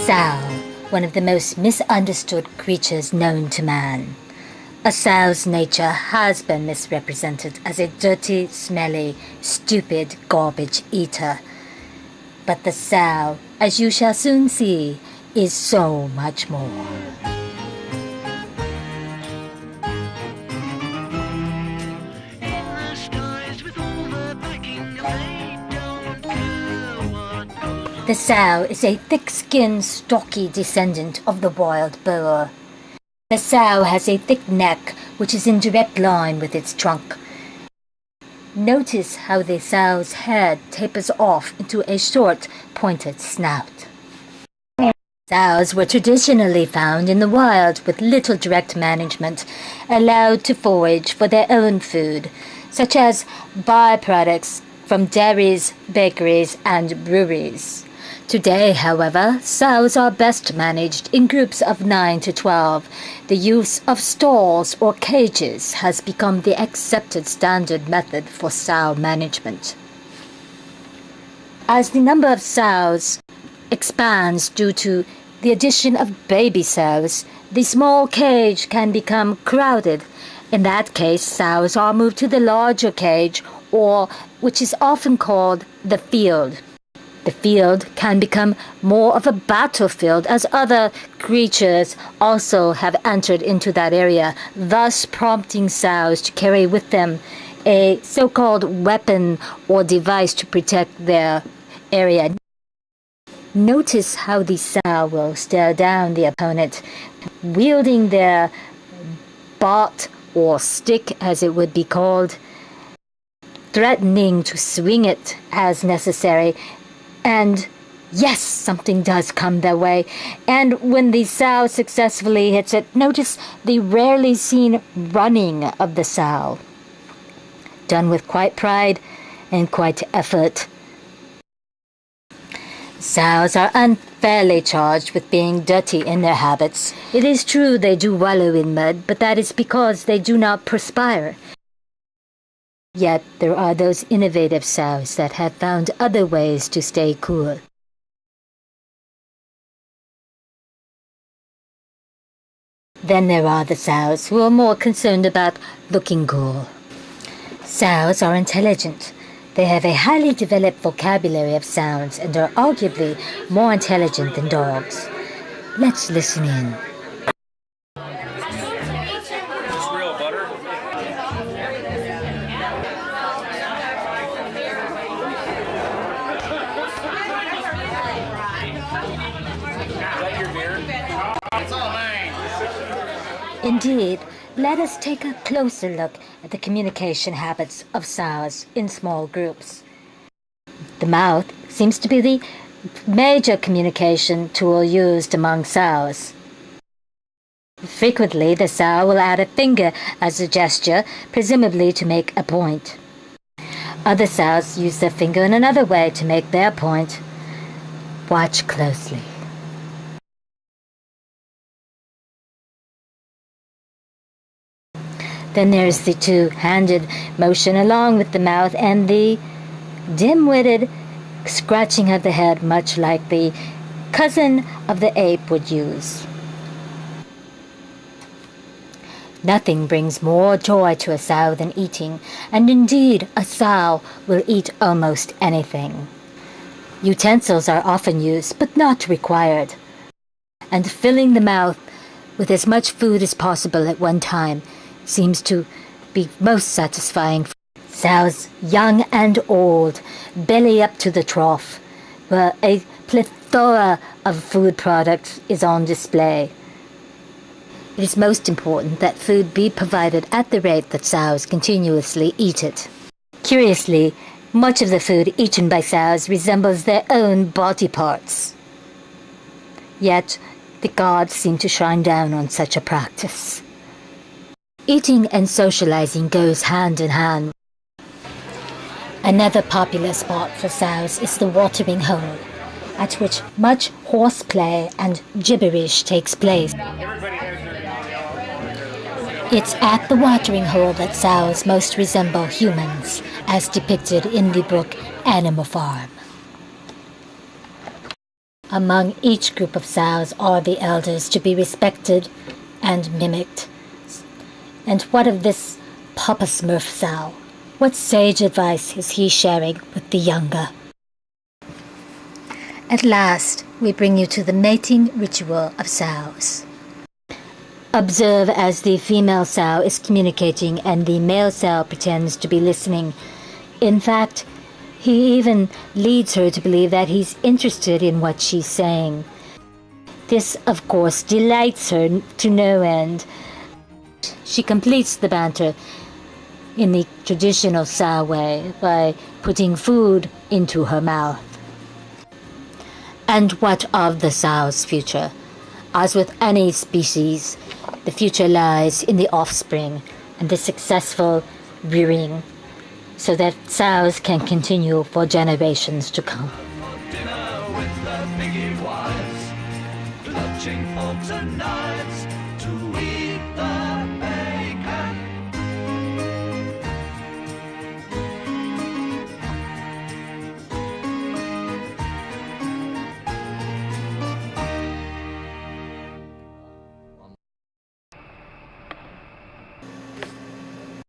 Sow, one of the most misunderstood creatures known to man. A sow's nature has been misrepresented as a dirty, smelly, stupid garbage eater. But the sow, as you shall soon see, is so much more. The sow is a thick-skinned, stocky descendant of the wild boar. The sow has a thick neck which is in direct line with its trunk. Notice how the sow's head tapers off into a short, pointed snout. Sows were traditionally found in the wild with little direct management, allowed to forage for their own food, such as byproducts from dairies, bakeries, and breweries. Today, however, sows are best managed in groups of 9 to 12. The use of stalls or cages has become the accepted standard method for sow management. As the number of sows expands due to the addition of baby sows, the small cage can become crowded. In that case, sows are moved to the larger cage, or which is often called the field. The field can become more of a battlefield as other creatures also have entered into that area, thus prompting sows to carry with them a so-called weapon or device to protect their area. Notice how the sow will stare down the opponent, wielding their bat or stick, as it would be called, threatening to swing it as necessary. And yes, something does come their way. And when the sow successfully hits it, notice the rarely seen running of the sow, done with quite pride and quite effort. Sows are unfairly charged with being dirty in their habits. It is true they do wallow in mud, but that is because they do not perspire. Yet there are those innovative sows that have found other ways to stay cool. Then there are the sows who are more concerned about looking cool. Sows are intelligent. They have a highly developed vocabulary of sounds and are arguably more intelligent than dogs. Let's listen in. Indeed, let us take a closer look at the communication habits of sows in small groups. The mouth seems to be the major communication tool used among sows. Frequently, the sow will add a finger as a gesture, presumably to make a point. Other sows use their finger in another way to make their point. Watch closely. Then there's the two-handed motion along with the mouth and the dim-witted scratching of the head, much like the cousin of the ape would use. Nothing brings more joy to a sow than eating, and indeed a sow will eat almost anything. Utensils are often used, but not required, and filling the mouth with as much food as possible at one time seems to be most satisfying. Sows, young and old, belly up to the trough, where a plethora of food products is on display. It is most important that food be provided at the rate that sows continuously eat it. Curiously, much of the food eaten by sows resembles their own body parts. Yet, the gods seem to shine down on such a practice. Eating and socializing goes hand in hand. Another popular spot for sows is the watering hole, at which much horseplay and gibberish takes place. It's at the watering hole that sows most resemble humans, as depicted in the book Animal Farm. Among each group of sows are the elders to be respected and mimicked. And what of this Papa Smurf sow? What sage advice is he sharing with the younger? At last, we bring you to the mating ritual of sows. Observe as the female sow is communicating and the male sow pretends to be listening. In fact, he even leads her to believe that he's interested in what she's saying. This, of course, delights her to no end. She completes the banter in the traditional sow way by putting food into her mouth. And what of the sow's future? As with any species, the future lies in the offspring and the successful rearing, so that sows can continue for generations to come.